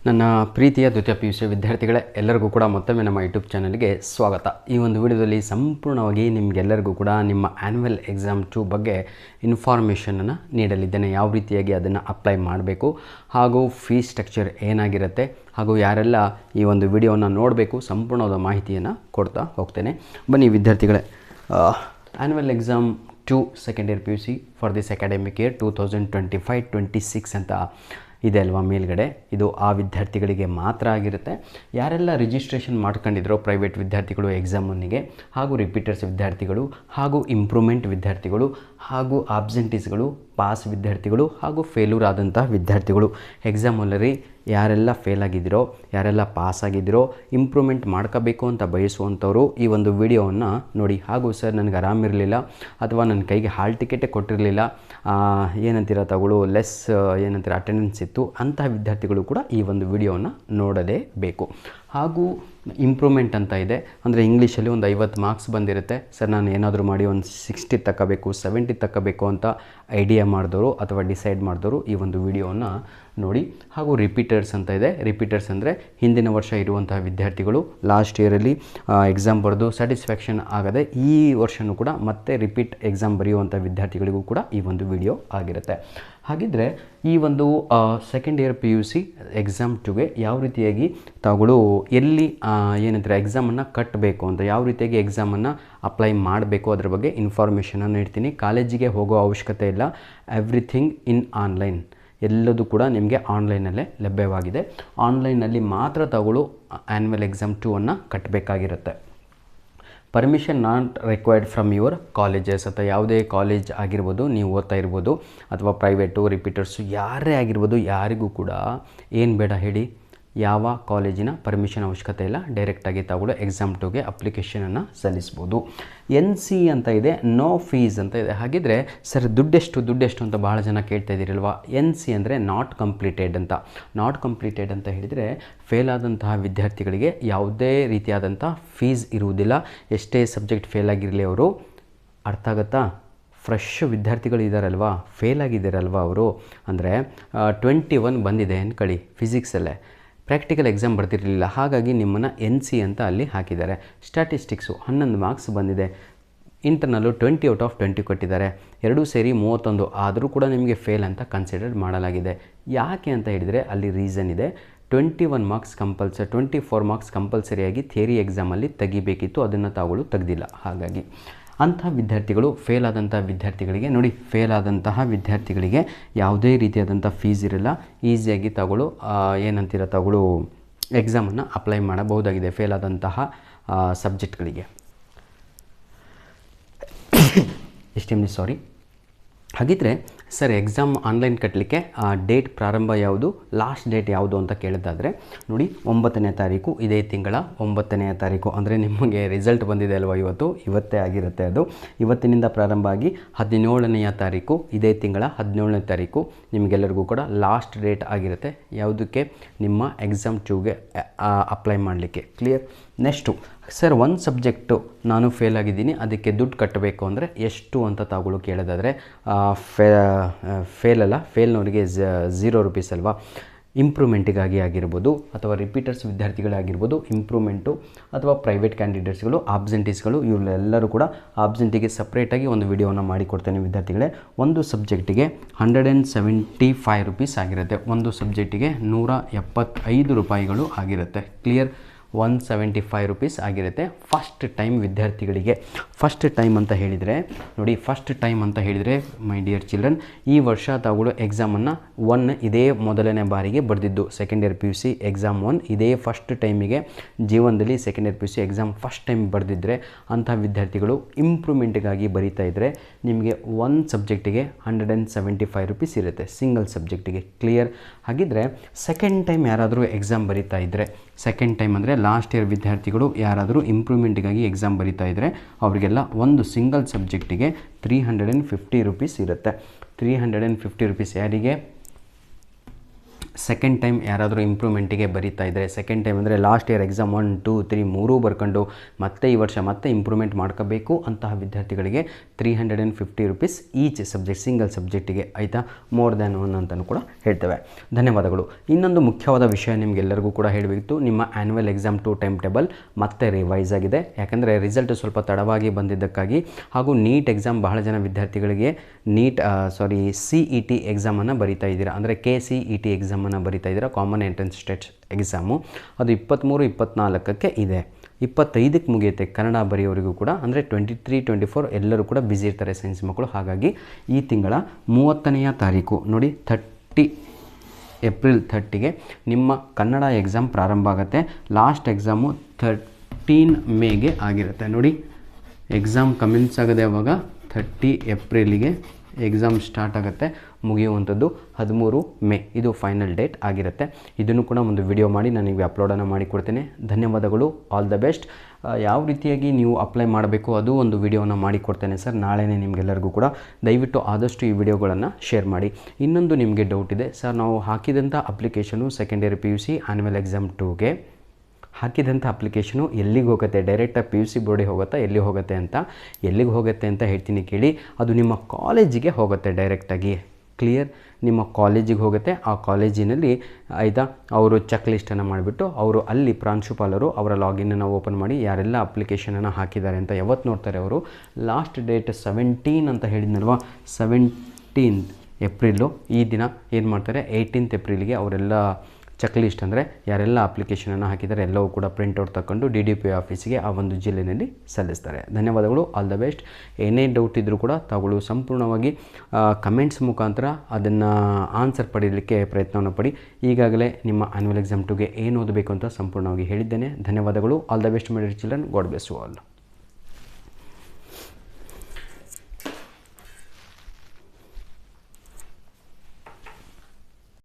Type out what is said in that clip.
ನನ್ನ ಪ್ರೀತಿಯ ದ್ವಿತೀಯ PUC ವಿದ್ಯಾರ್ಥಿಗಳೇ, ಎಲ್ಲರಿಗೂ ಕೂಡ ಮತ್ತೊಮ್ಮೆ ನಮ್ಮ ಯೂಟ್ಯೂಬ್ ಚಾನಲ್ಗೆ ಸ್ವಾಗತ. ಈ ಒಂದು ವಿಡಿಯೋದಲ್ಲಿ ಸಂಪೂರ್ಣವಾಗಿ ನಿಮಗೆಲ್ಲರಿಗೂ ಕೂಡ ನಿಮ್ಮ ಆ್ಯನ್ಯುವಲ್ ಎಕ್ಸಾಮ್ 2 ಬಗ್ಗೆ ಇನ್ಫಾರ್ಮೇಷನನ್ನು ನೀಡಲಿದ್ದೇನೆ. ಯಾವ ರೀತಿಯಾಗಿ ಅದನ್ನು ಅಪ್ಲೈ ಮಾಡಬೇಕು, ಹಾಗೂ ಫೀಸ್ ಸ್ಟ್ರಕ್ಚರ್ ಏನಾಗಿರುತ್ತೆ, ಹಾಗೂ ಯಾರೆಲ್ಲ ಈ ಒಂದು ವಿಡಿಯೋನ ನೋಡಬೇಕು, ಸಂಪೂರ್ಣವಾದ ಮಾಹಿತಿಯನ್ನು ಕೊಡ್ತಾ ಹೋಗ್ತೇನೆ. ಬನ್ನಿ ವಿದ್ಯಾರ್ಥಿಗಳೇ, annual exam 2 second year PUC for this academic year 2025-26 ಅಂತ ಇದೆ ಅಲ್ವಾ ಮೇಲ್ಗಡೆ, ಇದು ಆ ವಿದ್ಯಾರ್ಥಿಗಳಿಗೆ ಮಾತ್ರ ಆಗಿರುತ್ತೆ. ಯಾರೆಲ್ಲ ರಿಜಿಸ್ಟ್ರೇಷನ್ ಮಾಡ್ಕೊಂಡಿದ್ರೋ ಪ್ರೈವೇಟ್ ವಿದ್ಯಾರ್ಥಿಗಳು ಎಕ್ಸಾಮ್ 1ಗೆ, ಹಾಗೂ ರಿಪೀಟರ್ಸ್ ವಿದ್ಯಾರ್ಥಿಗಳು, ಹಾಗೂ ಇಂಪ್ರೂವ್ಮೆಂಟ್ ವಿದ್ಯಾರ್ಥಿಗಳು, ಹಾಗೂ ಆಬ್ಸೆಂಟೀಸ್ಗಳು, ಪಾಸ್ ವಿದ್ಯಾರ್ಥಿಗಳು, ಹಾಗೂ ಫೇಲ್ಯೂರ್ ಆದಂಥ ವಿದ್ಯಾರ್ಥಿಗಳು, ಎಕ್ಸಾಮಲ್ಲಿ ಯಾರೆಲ್ಲ ಫೇಲ್ ಆಗಿದ್ದೀರೋ, ಯಾರೆಲ್ಲ ಪಾಸ್ ಆಗಿದ್ದೀರೋ, ಇಂಪ್ರೂವ್ಮೆಂಟ್ ಮಾಡ್ಕೋಬೇಕು ಅಂತ ಬಯಸುವಂಥವರು ಈ ಒಂದು ವಿಡಿಯೋವನ್ನು ನೋಡಿ. ಹಾಗೂ ಸರ್ ನನಗೆ ಆರಾಮಿರಲಿಲ್ಲ, ಅಥವಾ ನನ್ನ ಕೈಗೆ ಹಾಲ್ ಟಿಕೆಟೇ ಕೊಟ್ಟಿರಲಿಲ್ಲ, ಏನಂತೀರ ತಗೊಳ್ಳು ಲೆಸ್ ಏನಂತೀರ ಅಟೆಂಡೆನ್ಸ್ ಇತ್ತು, ಅಂತಹ ವಿದ್ಯಾರ್ಥಿಗಳು ಕೂಡ ಈ ಒಂದು ವಿಡಿಯೋವನ್ನು ನೋಡಲೇಬೇಕು. ಹಾಗೂ ಇಂಪ್ರೂವ್ಮೆಂಟ್ ಅಂತ ಇದೆ, ಅಂದರೆ ಇಂಗ್ಲೀಷಲ್ಲಿ ಒಂದು 50 ಮಾರ್ಕ್ಸ್ ಬಂದಿರುತ್ತೆ. ಸರ್ ನಾನು ಏನಾದರೂ ಮಾಡಿ ಒಂದು 60 ತಗೋಬೇಕು, 70 ತಗೋಬೇಕು ಅಂತ ಐಡಿಯಾ ಮಾಡಿದವರು ಅಥವಾ ಡಿಸೈಡ್ ಮಾಡಿದವರು ಈ ಒಂದು ವಿಡಿಯೋವನ್ನು ನೋಡಿ. ಹಾಗೂ ರಿಪೀಟರ್ಸ್ ಅಂತ ಇದೆ. ರಿಪೀಟರ್ಸ್ ಅಂದರೆ ಹಿಂದಿನ ವರ್ಷ ಇರುವಂತಹ ವಿದ್ಯಾರ್ಥಿಗಳು, ಲಾಸ್ಟ್ ಇಯರಲ್ಲಿ ಎಕ್ಸಾಮ್ ಬರೆದು ಸ್ಯಾಟಿಸ್ಫ್ಯಾಕ್ಷನ್ ಆಗದೆ ಈ ವರ್ಷವೂ ಕೂಡ ಮತ್ತೆ ರಿಪೀಟ್ ಎಕ್ಸಾಮ್ ಬರೆಯುವಂಥ ವಿದ್ಯಾರ್ಥಿಗಳಿಗೂ ಕೂಡ ಈ ಒಂದು ವಿಡಿಯೋ ಆಗಿರುತ್ತೆ. ಹಾಗಿದ್ದರೆ ಈ ಒಂದು ಸೆಕೆಂಡ್ ಇಯರ್ PUC ಎಕ್ಸಾಮ್ 2ಗೆ ಯಾವ ರೀತಿಯಾಗಿ ತಾವುಗಳು ಎಲ್ಲಿ ಏನಂತಾರೆ ಎಕ್ಸಾಮನ್ನು ಕಟ್ಟಬೇಕು ಅಂತ, ಯಾವ ರೀತಿಯಾಗಿ ಎಕ್ಸಾಮನ್ನು ಅಪ್ಲೈ ಮಾಡಬೇಕು ಅದರ ಬಗ್ಗೆ ಇನ್ಫಾರ್ಮೇಷನನ್ನು ನೀಡ್ತೀನಿ. ಕಾಲೇಜಿಗೆ ಹೋಗೋ ಅವಶ್ಯಕತೆ ಇಲ್ಲ, ಎವ್ರಿಥಿಂಗ್ ಇನ್ ಆನ್ಲೈನ್, ಎಲ್ಲದೂ ಕೂಡ ನಿಮಗೆ ಆನ್ಲೈನಲ್ಲೇ ಲಭ್ಯವಾಗಿದೆ. ಆನ್ಲೈನಲ್ಲಿ ಮಾತ್ರ ತಾವುಗಳು ಆ್ಯನ್ಯುವಲ್ ಎಕ್ಸಾಮ್ 2ಅನ್ನು ಕಟ್ಟಬೇಕಾಗಿರುತ್ತೆ. Permission not required from your colleges, ಅಥವಾ ಯಾವುದೇ ಕಾಲೇಜ್ ಆಗಿರ್ಬೋದು, ನೀವು ಓದ್ತಾ ಇರ್ಬೋದು, ಅಥವಾ ಪ್ರೈವೇಟು ರಿಪೀಟರ್ಸು ಯಾರೇ ಆಗಿರ್ಬೋದು, ಯಾರಿಗೂ ಕೂಡ ಏನು ಬೇಡ ಹೇಳಿ, ಯಾವ ಕಾಲೇಜಿನ ಪರ್ಮಿಷನ್ ಅವಶ್ಯಕತೆ ಇಲ್ಲ. ಡೈರೆಕ್ಟಾಗಿ ತಾವುಗಳು ಎಕ್ಸಾಮ್ 2ಗೆ ಅಪ್ಲಿಕೇಶನನ್ನು ಸಲ್ಲಿಸ್ಬೋದು. NC ಅಂತ ಇದೆ, ನೋ ಫೀಸ್ ಅಂತ ಇದೆ. ಹಾಗಿದ್ರೆ ಸರ್ ದುಡ್ಡೆಷ್ಟು ಅಂತ ಭಾಳ ಜನ ಕೇಳ್ತಾ ಇದ್ದೀರಲ್ವಾ. NC ಅಂದರೆ ನಾಟ್ ಕಂಪ್ಲೀಟೆಡ್ ಅಂತ. ನಾಟ್ ಕಂಪ್ಲೀಟೆಡ್ ಅಂತ ಹೇಳಿದರೆ ಫೇಲ್ ಆದಂತಹ ವಿದ್ಯಾರ್ಥಿಗಳಿಗೆ ಯಾವುದೇ ರೀತಿಯಾದಂಥ ಫೀಸ್ ಇರುವುದಿಲ್ಲ. ಎಷ್ಟೇ ಸಬ್ಜೆಕ್ಟ್ ಫೇಲ್ ಆಗಿರಲಿ ಅವರು, ಅರ್ಥ ಆಗುತ್ತಾ? ಫ್ರೆಶ್ ವಿದ್ಯಾರ್ಥಿಗಳು ಇದ್ದಾರಲ್ವಾ, ಫೇಲ್ ಆಗಿದ್ದಾರಲ್ವ ಅವರು, ಅಂದರೆ 21 ಬಂದಿದೆ ಅಂದ್ಕೊಳ್ಳಿ ಫಿಸಿಕ್ಸಲ್ಲೇ, ಪ್ರಾಕ್ಟಿಕಲ್ ಎಕ್ಸಾಮ್ ಬರ್ತಿರಲಿಲ್ಲ, ಹಾಗಾಗಿ ನಿಮ್ಮನ್ನು NC ಅಂತ ಅಲ್ಲಿ ಹಾಕಿದ್ದಾರೆ. ಸ್ಟ್ಯಾಟಿಸ್ಟಿಕ್ಸು 11 ಮಾರ್ಕ್ಸ್ ಬಂದಿದೆ, ಇಂಟರ್ನಲ್ಲು 20/20 ಕೊಟ್ಟಿದ್ದಾರೆ, ಎರಡೂ ಸೇರಿ 31, ಆದರೂ ಕೂಡ ನಿಮಗೆ ಫೇಲ್ ಅಂತ ಕನ್ಸಿಡರ್ ಮಾಡಲಾಗಿದೆ. ಯಾಕೆ ಅಂತ ಹೇಳಿದರೆ ಅಲ್ಲಿ ರೀಸನ್ ಇದೆ. 21 ಮಾರ್ಕ್ಸ್ 24 ಮಾರ್ಕ್ಸ್ ಕಂಪಲ್ಸರಿಯಾಗಿ ಥಿಯರಿ ಎಕ್ಸಾಮಲ್ಲಿ ತೆಗಿಬೇಕಿತ್ತು, ಅದನ್ನು ತಾವುಗಳು ತೆಗೆದಿಲ್ಲ. ಹಾಗಾಗಿ ಅಂಥ ವಿದ್ಯಾರ್ಥಿಗಳು, ಫೇಲ್ ಆದಂಥ ವಿದ್ಯಾರ್ಥಿಗಳಿಗೆ ನೋಡಿ, ಫೇಲ್ ಆದಂತಹ ವಿದ್ಯಾರ್ಥಿಗಳಿಗೆ ಯಾವುದೇ ರೀತಿಯಾದಂಥ ಫೀಸ್ ಇರಲ್ಲ. ಈಸಿಯಾಗಿ ತಾವುಗಳು ಏನಂತೀರ ತಾವುಗಳು ಎಕ್ಸಾಮನ್ನು ಅಪ್ಲೈ ಮಾಡಬಹುದಾಗಿದೆ ಫೇಲ್ ಆದಂತಹ ಸಬ್ಜೆಕ್ಟ್ಗಳಿಗೆ. ಸಾರಿ. ಹಾಗಿದ್ರೆ ಸರ್ ಎಕ್ಸಾಮ್ ಆನ್ಲೈನ್ ಕಟ್ಟಲಿಕ್ಕೆ ಡೇಟ್ ಪ್ರಾರಂಭ ಯಾವುದು, ಲಾಸ್ಟ್ ಡೇಟ್ ಯಾವುದು ಅಂತ ಕೇಳಿದಾದರೆ ನೋಡಿ, 9ನೇ ತಾರೀಕು, ಇದೇ ತಿಂಗಳ 9ನೇ ತಾರೀಕು, ಅಂದರೆ ನಿಮಗೆ ರಿಸಲ್ಟ್ ಬಂದಿದೆ ಅಲ್ವ, ಇವತ್ತೇ ಆಗಿರುತ್ತೆ ಅದು. ಇವತ್ತಿನಿಂದ ಪ್ರಾರಂಭ ಆಗಿ 17ನೇ ತಾರೀಕು, ಇದೇ ತಿಂಗಳ 17ನೇ ತಾರೀಕು ನಿಮಗೆಲ್ಲರಿಗೂ ಕೂಡ ಲಾಸ್ಟ್ ಡೇಟ್ ಆಗಿರುತ್ತೆ. ಯಾವುದಕ್ಕೆ? ನಿಮ್ಮ ಎಕ್ಸಾಮ್ 2ಗೆ ಅಪ್ಲೈ ಮಾಡಲಿಕ್ಕೆ. ಕ್ಲಿಯರ್? ನೆಕ್ಸ್ಟು ಸರ್ ಒಂದು ಸಬ್ಜೆಕ್ಟು ನಾನು ಫೇಲ್ ಆಗಿದ್ದೀನಿ, ಅದಕ್ಕೆ ದುಡ್ಡು ಕಟ್ಟಬೇಕು ಅಂದರೆ ಎಷ್ಟು ಅಂತ ತಾವುಗಳು ಕೇಳೋದಾದರೆ, ಫೇಲ್ನವರಿಗೆ 0 ರೂಪೀಸ್ ಅಲ್ವಾ. ಇಂಪ್ರೂವ್ಮೆಂಟಿಗಾಗಿ ಆಗಿರ್ಬೋದು, ಅಥವಾ ರಿಪೀಟರ್ಸ್ ವಿದ್ಯಾರ್ಥಿಗಳಾಗಿರ್ಬೋದು, ಇಂಪ್ರೂವ್ಮೆಂಟು, ಅಥವಾ ಪ್ರೈವೇಟ್ ಕ್ಯಾಂಡಿಡೇಟ್ಸ್ಗಳು, ಆಬ್ಸೆಂಟೀಸ್ಗಳು, ಇವರೆಲ್ಲರೂ ಕೂಡ ಆಬ್ಸೆಂಟಿಗೆ ಸಪ್ರೇಟಾಗಿ ಒಂದು ವಿಡಿಯೋನ ಮಾಡಿಕೊಡ್ತೇನೆ ವಿದ್ಯಾರ್ಥಿಗಳೇ. ಒಂದು ಸಬ್ಜೆಕ್ಟಿಗೆ 175 ರೂಪೀಸ್ ಆಗಿರುತ್ತೆ, ಒಂದು ಸಬ್ಜೆಕ್ಟಿಗೆ 175 ರೂಪಾಯಿಗಳು ಆಗಿರುತ್ತೆ. ಕ್ಲಿಯರ್? 175 ರೂಪೀಸ್ ಆಗಿರುತ್ತೆ ಫಸ್ಟ್ ಟೈಮ್ ವಿದ್ಯಾರ್ಥಿಗಳಿಗೆ. ಫಸ್ಟ್ ಟೈಮ್ ಅಂತ ಹೇಳಿದರೆ ನೋಡಿ, ಫಸ್ಟ್ ಟೈಮ್ ಅಂತ ಹೇಳಿದರೆ ಮೈ ಡಿಯರ್ ಚಿಲ್ಡ್ರನ್, ಈ ವರ್ಷ ತಾವುಗಳು ಎಕ್ಸಾಮನ್ನು 1 ಇದೇ ಮೊದಲನೇ ಬಾರಿಗೆ ಬರೆದಿದ್ದು. ಸೆಕೆಂಡ್ ಇಯರ್ PUC ಎಕ್ಸಾಮ್ 1 ಇದೇ ಫಸ್ಟ್ ಟೈಮಿಗೆ ಜೀವನದಲ್ಲಿ second year PUC exam first time ಬರೆದಿದ್ದರೆ, ಅಂಥ ವಿದ್ಯಾರ್ಥಿಗಳು ಇಂಪ್ರೂವ್ಮೆಂಟಿಗಾಗಿ ಬರೀತಾ ಇದ್ದರೆ ನಿಮಗೆ ಒಂದು ಸಬ್ಜೆಕ್ಟಿಗೆ 175 ರೂಪೀಸ್ ಇರುತ್ತೆ, ಸಿಂಗಲ್ ಸಬ್ಜೆಕ್ಟಿಗೆ. ಕ್ಲಿಯರ್? ಹಾಗಿದ್ದರೆ ಸೆಕೆಂಡ್ ಟೈಮ್ ಯಾರಾದರೂ ಎಕ್ಸಾಮ್ ಬರೀತಾ ಇದ್ದರೆ, ಸೆಕೆಂಡ್ ಟೈಮ್ ಅಂದರೆ ಲಾಸ್ಟ್ ಇಯರ್ ವಿದ್ಯಾರ್ಥಿಗಳು ಯಾರಾದರೂ ಇಂಪ್ರೂವ್ಮೆಂಟಿಗಾಗಿ ಎಕ್ಸಾಮ್ ಬರೀತಾ ಇದ್ದರೆ ಅವರಿಗೆಲ್ಲ ಒಂದು ಸಿಂಗಲ್ ಸಬ್ಜೆಕ್ಟಿಗೆ 350 ರೂಪೀಸ್ ಇರುತ್ತೆ. 350 ರೂಪೀಸ್ ಯಾರಿಗೆ? ಸೆಕೆಂಡ್ ಟೈಮ್ ಯಾರಾದರೂ ಇಂಪ್ರೂವ್ಮೆಂಟಿಗೆ ಬರೀತಾ ಇದ್ದರೆ, ಸೆಕೆಂಡ್ ಟೈಮ್ ಅಂದರೆ ಲಾಸ್ಟ್ ಇಯರ್ ಎಕ್ಸಾಮ್ 1, 2, 3 ಮೂರೂ ಬರ್ಕೊಂಡು ಮತ್ತೆ ಈ ವರ್ಷ ಮತ್ತೆ ಇಂಪ್ರೂವ್ಮೆಂಟ್ ಮಾಡ್ಕೋಬೇಕು ಅಂತಹ ವಿದ್ಯಾರ್ಥಿಗಳಿಗೆ 350 ರೂಪೀಸ್ ಈಚ್ ಸಬ್ಜೆಕ್ಟ್, ಸಿಂಗಲ್ ಸಬ್ಜೆಕ್ಟಿಗೆ, ಆಯಿತಾ, ಮೋರ್ ದ್ಯಾನ್ 1 ಅಂತಲೂ ಕೂಡ ಹೇಳ್ತೇವೆ. ಧನ್ಯವಾದಗಳು. ಇನ್ನೊಂದು ಮುಖ್ಯವಾದ ವಿಷಯ ನಿಮಗೆಲ್ಲರಿಗೂ ಕೂಡ ಹೇಳಬೇಕಿತ್ತು, ನಿಮ್ಮ ಆ್ಯನ್ಯುವಲ್ ಎಕ್ಸಾಮ್ 2 ಟೈಮ್ ಟೇಬಲ್ ಮತ್ತೆ ರಿವೈಸ್ ಆಗಿದೆ. ಯಾಕಂದರೆ ರಿಸಲ್ಟ್ ಸ್ವಲ್ಪ ತಡವಾಗಿ ಬಂದಿದ್ದಕ್ಕಾಗಿ, ಹಾಗೂ ನೀಟ್ ಎಕ್ಸಾಮ್ ಬಹಳ ಜನ ವಿದ್ಯಾರ್ಥಿಗಳಿಗೆ CET ಎಕ್ಸಾಮನ್ನು ಬರೀತಾ ಇದ್ದೀರಾ, ಅಂದರೆ KCET ಎಕ್ಸಾಮನ್ನು ಬರೀತಾ ಇದ್ದೀರಾ, ಕಾಮನ್ ಎಂಟ್ರೆನ್ಸ್ ಟೆಸ್ಟ್ ಎಕ್ಸಾಮು. ಅದು 23, 24ಕ್ಕೆ ಇದೆ, 25ಕ್ಕೆ ಮುಗಿಯುತ್ತೆ ಕನ್ನಡ ಬರೆಯೋರಿಗೂ ಕೂಡ. ಅಂದರೆ 23, 24 ಎಲ್ಲರೂ ಕೂಡ ಬ್ಯುಸಿ ಇರ್ತಾರೆ ಸೈನ್ಸ್ ಮಕ್ಕಳು. ಹಾಗಾಗಿ ಈ ತಿಂಗಳ 30ನೇ ತಾರೀಕು ನೋಡಿ, ಏಪ್ರಿಲ್ 30ಗೆ ನಿಮ್ಮ ಕನ್ನಡ ಎಕ್ಸಾಮ್ ಪ್ರಾರಂಭ ಆಗುತ್ತೆ. ಲಾಸ್ಟ್ ಎಕ್ಸಾಮು 13 ಮೇಗೆ ಆಗಿರುತ್ತೆ ನೋಡಿ. ಎಕ್ಸಾಮ್ ಕಮೆನ್ಸ್ ಆಗೋದೇ ಅವಾಗ 30 ಏಪ್ರಿಲಿಗೆ ಎಕ್ಸಾಮ್ ಸ್ಟಾರ್ಟ್ ಆಗುತ್ತೆ, ಮುಗಿಯುವಂಥದ್ದು 13 ಮೇ, ಇದು ಫೈನಲ್ ಡೇಟ್ ಆಗಿರುತ್ತೆ. ಇದನ್ನು ಕೂಡ ಒಂದು ವಿಡಿಯೋ ಮಾಡಿ ನನಗೆ ಅಪ್ಲೋಡನ್ನು ಮಾಡಿಕೊಡ್ತೇನೆ. ಧನ್ಯವಾದಗಳು. All the best. ಯಾವ ರೀತಿಯಾಗಿ ನೀವು ಅಪ್ಲೈ ಮಾಡಬೇಕು ಅದು ಒಂದು ವಿಡಿಯೋನ ಮಾಡಿಕೊಡ್ತೇನೆ ಸರ್, ನಾಳೆನೇ ನಿಮಗೆಲ್ಲರಿಗೂ ಕೂಡ. ದಯವಿಟ್ಟು ಆದಷ್ಟು ಈ ವಿಡಿಯೋಗಳನ್ನು ಶೇರ್ ಮಾಡಿ. ಇನ್ನೊಂದು ನಿಮಗೆ ಡೌಟ್ ಇದೆ ಸರ್, ನಾವು ಹಾಕಿದಂಥ application second year PUC annual exam 2ಗೆ ಹಾಕಿದಂಥ ಅಪ್ಲಿಕೇಶನು ಎಲ್ಲಿಗೆ ಹೋಗುತ್ತೆ, ಡೈರೆಕ್ಟಾಗಿ PUC ಬೋರ್ಡಿಗೆ ಹೋಗುತ್ತಾ, ಎಲ್ಲಿ ಹೋಗುತ್ತೆ ಅಂತ, ಎಲ್ಲಿಗೆ ಹೋಗುತ್ತೆ ಅಂತ ಹೇಳ್ತೀನಿ ಕೇಳಿ. ಅದು ನಿಮ್ಮ ಕಾಲೇಜಿಗೆ ಹೋಗುತ್ತೆ ಡೈರೆಕ್ಟಾಗಿ. ಕ್ಲಿಯರ್? ನಿಮ್ಮ ಕಾಲೇಜಿಗೆ ಹೋಗುತ್ತೆ. ಆ ಕಾಲೇಜಿನಲ್ಲಿ ಆಯಿತಾ, ಅವರು ಚೆಕ್ ಲಿಸ್ಟನ್ನು ಮಾಡಿಬಿಟ್ಟು ಅವರು ಅಲ್ಲಿ ಪ್ರಾಂಶುಪಾಲರು ಅವರ ಲಾಗಿನನ್ನು ಓಪನ್ ಮಾಡಿ ಯಾರೆಲ್ಲ ಅಪ್ಲಿಕೇಶನನ್ನು ಹಾಕಿದ್ದಾರೆ ಅಂತ ಯಾವತ್ತು ನೋಡ್ತಾರೆ ಅವರು. ಲಾಸ್ಟ್ ಡೇಟ್ 17 ಅಂತ ಹೇಳಿದ್ನಲ್ವ, 17 ಏಪ್ರಿಲು. ಈ ದಿನ ಏನು ಮಾಡ್ತಾರೆ, 18 ಏಪ್ರಿಲಿಗೆ ಅವರೆಲ್ಲ ಚೆಕ್ ಲಿಸ್ಟ್ ಅಂದರೆ ಯಾರೆಲ್ಲ ಅಪ್ಲಿಕೇಶನನ್ನು ಹಾಕಿದ್ದಾರೆ ಎಲ್ಲವೂ ಕೂಡ ಪ್ರಿಂಟೌಟ್ ತಗೊಂಡು DDP ಆಫೀಸಿಗೆ ಆ ಒಂದು ಜಿಲ್ಲೆಯಲ್ಲಿ ಸಲ್ಲಿಸ್ತಾರೆ. ಧನ್ಯವಾದಗಳು. All the best. ಏನೇ ಡೌಟ್ ಇದ್ದರೂ ಕೂಡ ತಾವುಗಳು ಸಂಪೂರ್ಣವಾಗಿ ಕಮೆಂಟ್ಸ್ ಮುಖಾಂತರ ಅದನ್ನು ಆನ್ಸರ್ ಪಡೀಲಿಕ್ಕೆ ಪ್ರಯತ್ನವನ್ನು ಪಡಿ. ಈಗಾಗಲೇ ನಿಮ್ಮ ಆ್ಯನ್ಯುವಲ್ ಎಕ್ಸಾಮ್ 2ಗೆ ಏನು ಓದಬೇಕು ಅಂತ ಸಂಪೂರ್ಣವಾಗಿ ಹೇಳಿದ್ದೇನೆ. ಧನ್ಯವಾದಗಳು. All the best my dear children. God bless you all.